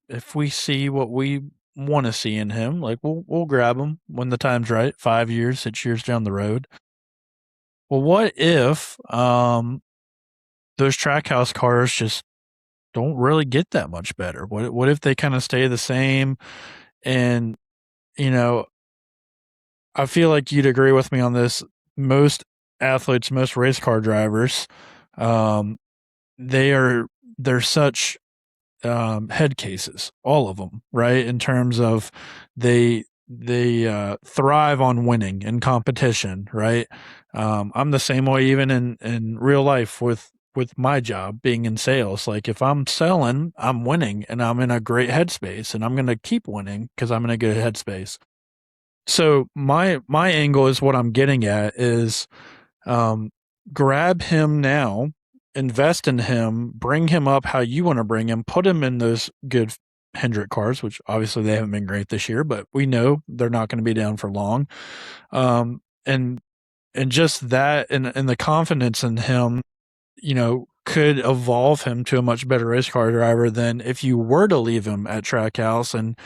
if we see what we want to see in him, like we'll grab him when the time's right, 5 years, 6 years down the road. Well, what if those Trackhouse cars just don't really get that much better? What if they kind of stay the same? And, I feel like you'd agree with me on this. Most athletes, most race car drivers, they're such head cases, all of them, right? In terms of they thrive on winning and competition, right? I'm the same way even in real life with my job being in sales. Like if I'm selling, I'm winning and I'm in a great headspace, and I'm going to keep winning because I'm in a good headspace. So my angle is what I'm getting at is grab him now, invest in him, bring him up how you want to bring him, put him in those good Hendrick cars, which obviously they haven't been great this year, but we know they're not going to be down for long. And just that and the confidence in him, could evolve him to a much better race car driver than if you were to leave him at Trackhouse and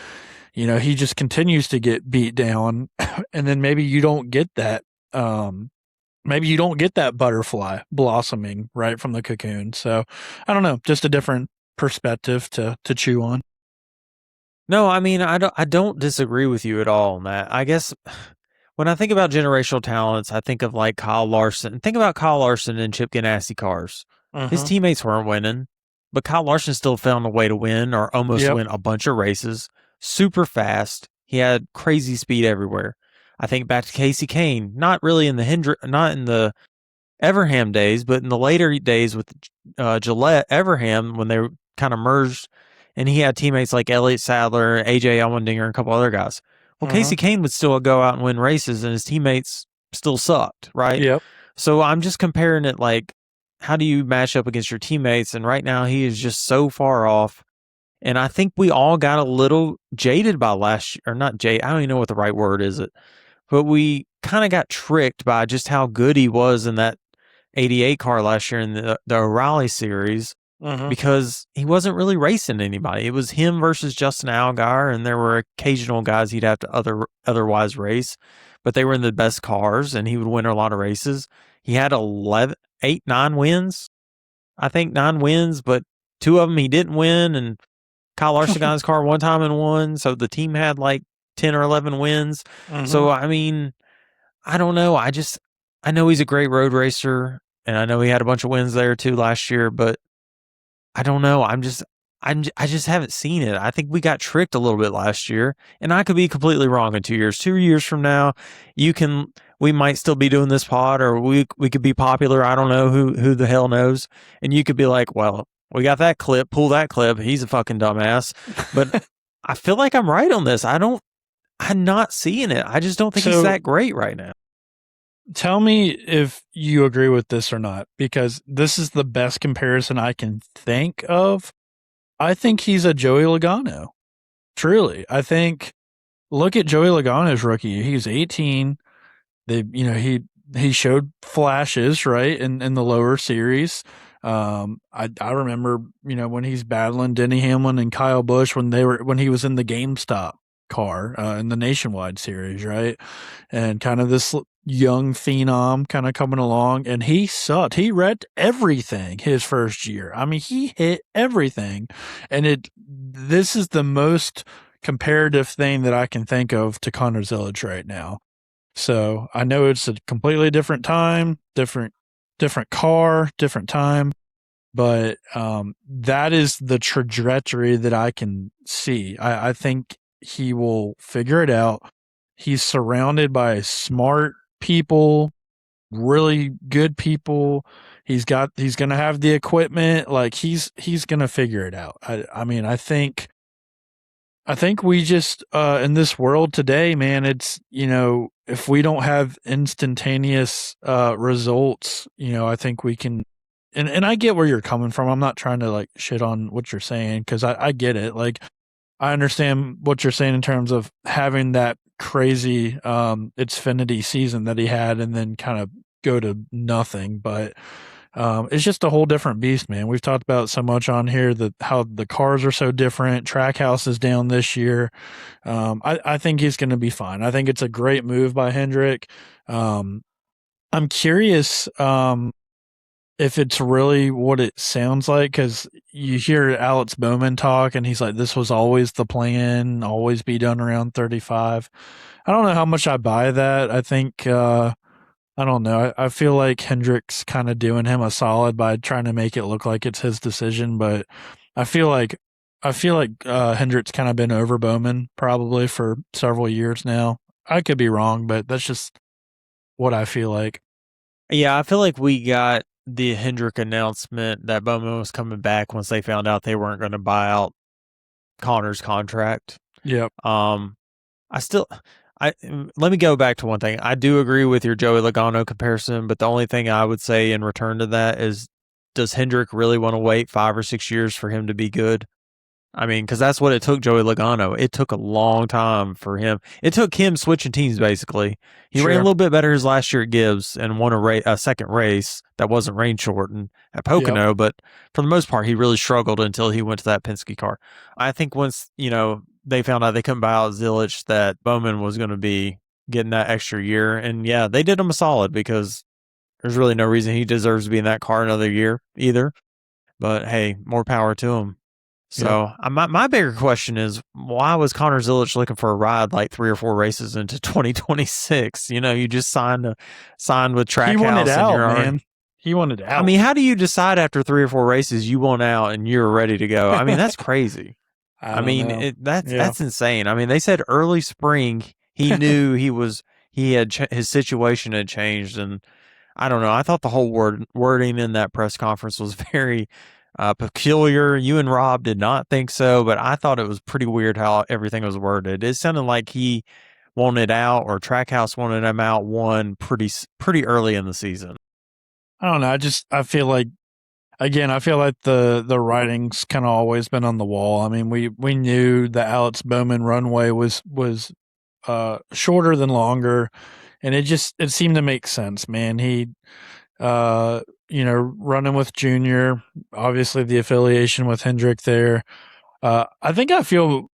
he just continues to get beat down, and then maybe you don't get that. Maybe you don't get that butterfly blossoming right from the cocoon. So I don't know, just a different perspective to chew on.
No, I mean, I don't disagree with you at all, Matt. I guess when I think about generational talents, I think of like Kyle Larson. Think about Kyle Larson in Chip Ganassi cars. His teammates weren't winning, but Kyle Larson still found a way to win or almost win a bunch of races. Super fast. He had crazy speed everywhere. I think back to Casey Kane, not really in the Everham days, but in the later days with Gillette Everham when they kind of merged, and he had teammates like Elliott Sadler, AJ Allmendinger, and a couple other guys. Well, Casey Kane would still go out and win races, and his teammates still sucked, right?
Yep.
So I'm just comparing it like, how do you match up against your teammates? And right now he is just so far off. And I think we all got a little jaded by last year, or not jaded, I don't even know what the right word is, but we kind of got tricked by just how good he was in that 88 car last year in the O'Reilly series. because he wasn't really racing anybody. It was him versus Justin Allgaier, and there were occasional guys he'd have to otherwise race, but they were in the best cars, and he would win a lot of races. He had 9 wins. I think 9 wins, but 2 of them he didn't win, and Kyle Larson got his car one time and won, so the team had like 10 or 11 wins. So, I mean, I don't know. I know he's a great road racer, and I know he had a bunch of wins there too last year, but I don't know. I just haven't seen it. I think we got tricked a little bit last year, and I could be completely wrong in 2 years. 2 years from now, we might still be doing this pod, or we could be popular. I don't know, who the hell knows. And you could be like, well, we got that clip, pull that clip. He's a fucking dumbass. But I feel like I'm right on this. I'm not seeing it. I just don't think he's that great right now.
Tell me if you agree with this or not, because this is the best comparison I can think of. I think he's a Joey Logano. Truly. I think, look at Joey Logano's rookie. He's 18. He showed flashes, right, in the lower series. I remember, when he's battling Denny Hamlin and Kyle Busch when he was in the GameStop car in the Nationwide series, right? And kind of this young phenom kind of coming along, and he sucked. He wrecked everything his first year. I mean, he hit everything, and this is the most comparative thing that I can think of to Connor Zillich right now. So I know it's a completely different time, different car, different time, but that is the trajectory that I can see. I think he will figure it out. He's surrounded by smart people, really good people. He's going to have the equipment. Like he's going to figure it out. I mean, I think we just, in this world today, man, it's, if we don't have instantaneous results, I think we can, and I get where you're coming from. I'm not trying to like shit on what you're saying, because I get it. Like, I understand what you're saying in terms of having that crazy Xfinity season that he had and then kind of go to nothing. But it's just a whole different beast, man. We've talked about so much on here how the cars are so different. Trackhouse is down this year. I think he's going to be fine. I think it's a great move by Hendrick. I'm curious if it's really what it sounds like, because you hear Alex Bowman talk, and he's like, this was always the plan, always be done around 35. I don't know how much I buy that. I think, I don't know. I feel like Hendrick's kind of doing him a solid by trying to make it look like it's his decision, but I feel like Hendrick's kind of been over Bowman probably for several years now. I could be wrong, but that's just what I feel like.
Yeah, I feel like we got the Hendrick announcement that Bowman was coming back once they found out they weren't going to buy out Connor's contract.
Yep.
Let me go back to one thing. I do agree with your Joey Logano comparison, but the only thing I would say in return to that is, does Hendrick really want to wait 5 or 6 years for him to be good? I mean, because that's what it took Joey Logano. It took a long time for him. It took him switching teams, basically. He ran a little bit better his last year at Gibbs and won a second race that wasn't rain shortened at Pocono, but for the most part, he really struggled until he went to that Penske car. I think once, they found out they couldn't buy out Zilisch, that Bowman was going to be getting that extra year. And yeah, they did him a solid, because there's really no reason he deserves to be in that car another year either. But hey, more power to him. So my bigger question is, why was Connor Zillich looking for a ride like 3 or 4 races into 2026? You just signed with Trackhouse.
He wanted out, man. He wanted out.
I mean, how do you decide after 3 or 4 races you want out and you're ready to go? I mean, that's crazy. That's insane. I mean, they said early spring he knew his situation had changed, and I don't know. I thought the whole wording in that press conference was very peculiar. You and Rob did not think so, but I thought it was pretty weird how everything was worded. It sounded like he wanted out, or Trackhouse wanted him out pretty early in the season.
I don't know. I feel like, again, the writing's kind of always been on the wall. I mean, we knew the Alex Bowman runway was shorter than longer, and it seemed to make sense, man. running with Junior, obviously the affiliation with Hendrick there. I think I feel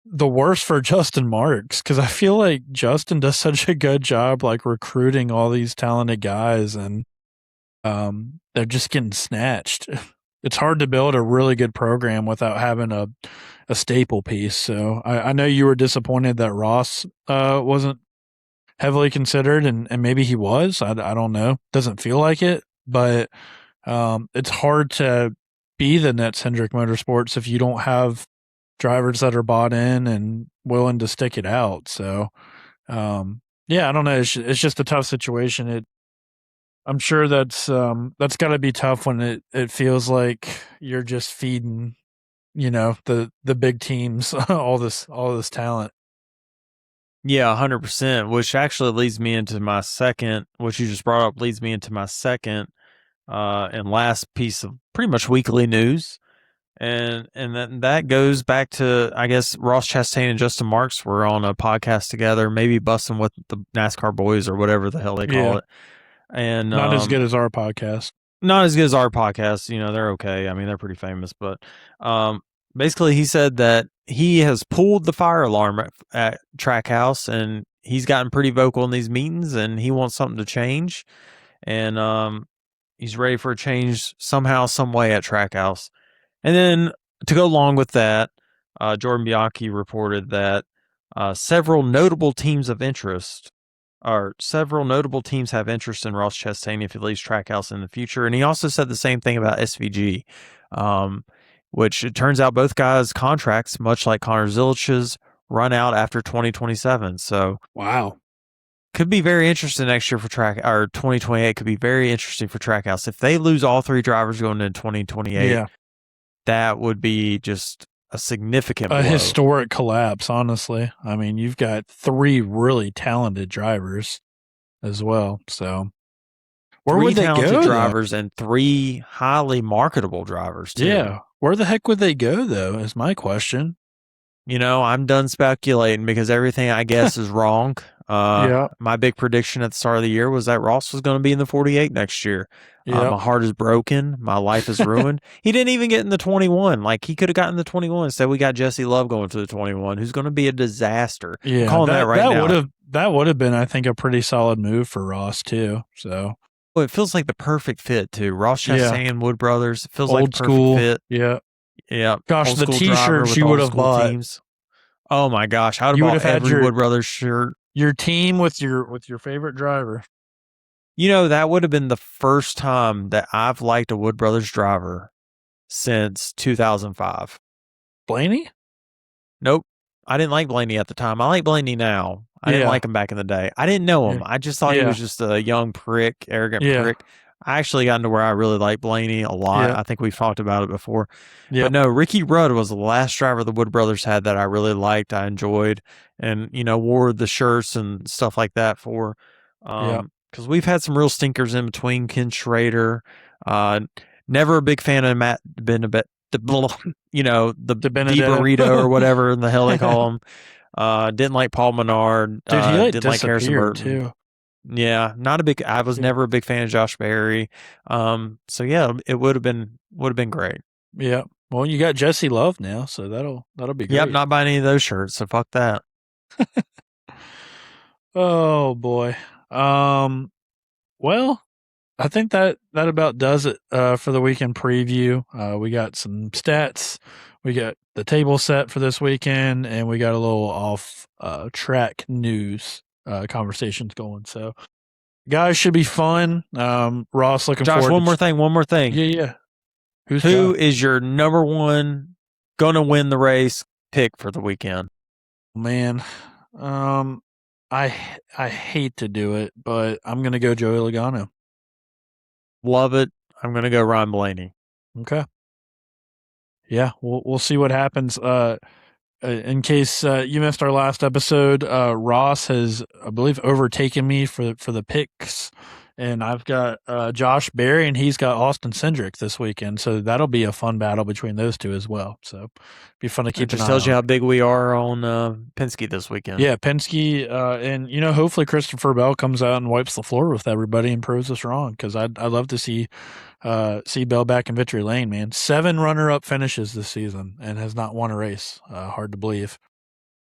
the worst for Justin Marks because I feel like Justin does such a good job like recruiting all these talented guys, and they're just getting snatched. It's hard to build a really good program without having a staple piece. So I know you were disappointed that Ross wasn't heavily considered, and maybe he was. I don't know. Doesn't feel like it, but it's hard to be the Nets Hendrick Motorsports if you don't have drivers that are bought in and willing to stick it out. So, yeah, I don't know. It's just a tough situation. I'm sure that's got to be tough when it feels like you're just feeding, the big teams all this talent.
Yeah, 100%, which actually leads me into my second, what you just brought up leads me into my second and last piece of pretty much weekly news. And then that goes back to, I guess, Ross Chastain and Justin Marks were on a podcast together, maybe busting with the NASCAR boys or whatever the hell they call it. And
not as good as our podcast.
Not as good as our podcast. They're okay. I mean, they're pretty famous, but basically he said that he has pulled the fire alarm at Trackhouse, and he's gotten pretty vocal in these meetings, and he wants something to change, and he's ready for a change somehow, some way at Trackhouse. And then to go along with that, Jordan Bianchi reported that several notable teams have interest in Ross Chastain if he leaves Trackhouse in the future. And he also said the same thing about SVG, which it turns out both guys' contracts, much like Connor Zillich's, run out after 2027. So
wow.
Could be very interesting next year for 2028 could be very interesting for Trackhouse. If they lose all three drivers going into 2028, that would be just a significant blow.
Historic collapse, honestly. I mean, you've got three really talented drivers as well. So
where would they go? Drivers and three highly marketable drivers too.
Yeah. Where the heck would they go though, is my question.
I'm done speculating because everything I guess is wrong. My big prediction at the start of the year was that Ross was going to be in the 48 next year. My heart is broken. My life is ruined. He didn't even get in the 21. Like, he could have gotten the 21. Instead, we got Jesse Love going to the 21, who's going to be a disaster.
Yeah,
I'm calling that right now.
That would have been, I think, a pretty solid move for Ross too. So,
well, it feels like the perfect fit too. Ross Chastain, Wood Brothers. It feels
old
like the
school
perfect fit.
Yeah. Gosh, the T-shirts you would have bought. Teams.
Oh my gosh, I would have bought every Wood Brothers shirt.
Your team with your favorite driver.
That would have been the first time that I've liked a Wood Brothers driver since 2005.
Blaney?
Nope. I didn't like Blaney at the time. I like Blaney now. I didn't like him back in the day. I didn't know him. I just thought he was just a young prick, arrogant prick. I actually got into where I really like Blaney a lot. I think we've talked about it before. But no, Ricky Rudd was the last driver the Wood Brothers had that I really liked, I enjoyed, and, wore the shirts and stuff like that for. Because we've had some real stinkers in between. Ken Schrader, never a big fan of Matt Benabet, the burrito or whatever the hell they call him. Didn't like Paul Menard.
Dude, he
didn't like Harrison Burton
too.
Yeah, I was never a big fan of Josh Berry. So yeah, it would have been great.
Yeah. Well, you got Jesse Love now, so that'll be great.
Yep, not buying any of those shirts, so fuck that.
Oh boy. Well, I think that about does it for the weekend preview. We got some stats. We got the table set for this weekend, and we got a little off track news conversations going. So, guys, should be fun. Ross, looking
Josh,
forward.
One more thing.
Yeah.
Who is your number one gonna win the race pick for the weekend?
Man, I hate to do it, but I'm gonna go Joey Logano.
Love it. I'm gonna go Ryan Blaney.
Okay. Yeah, we'll see what happens. In case you missed our last episode, Ross has, I believe, overtaken me for the picks and I've got Josh Berry, and he's got Austin Cindric this weekend. So that'll be a fun battle between those two as well. So be fun to keep an eye on.
Just tells you how big we are on Penske this weekend.
Yeah, Penske, and hopefully Christopher Bell comes out and wipes the floor with everybody and proves us wrong, because I'd love to see Bell back in victory lane, man. 7 runner-up finishes this season and has not won a race. Hard to believe.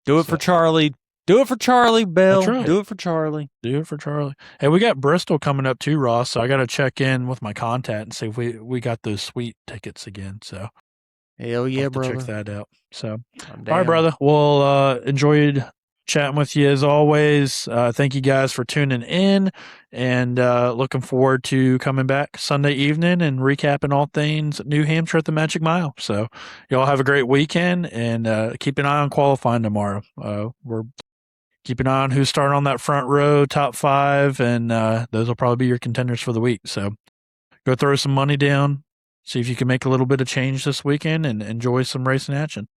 Do it for Charlie. Do it for Charlie, Bell.
That's right.
Do it for Charlie.
Do it for Charlie. Hey, we got Bristol coming up too, Ross. So I got to check in with my contact and see if we got those sweet tickets again. So
hell yeah, brother.
Check that out. So all right, brother. Well, enjoyed chatting with you as always. Thank you guys for tuning in, and looking forward to coming back Sunday evening and recapping all things New Hampshire at the Magic Mile. So y'all have a great weekend, and keep an eye on qualifying tomorrow. We're keep an eye on who's starting on that front row, top 5, and those will probably be your contenders for the week. So go throw some money down, see if you can make a little bit of change this weekend, and enjoy some racing action.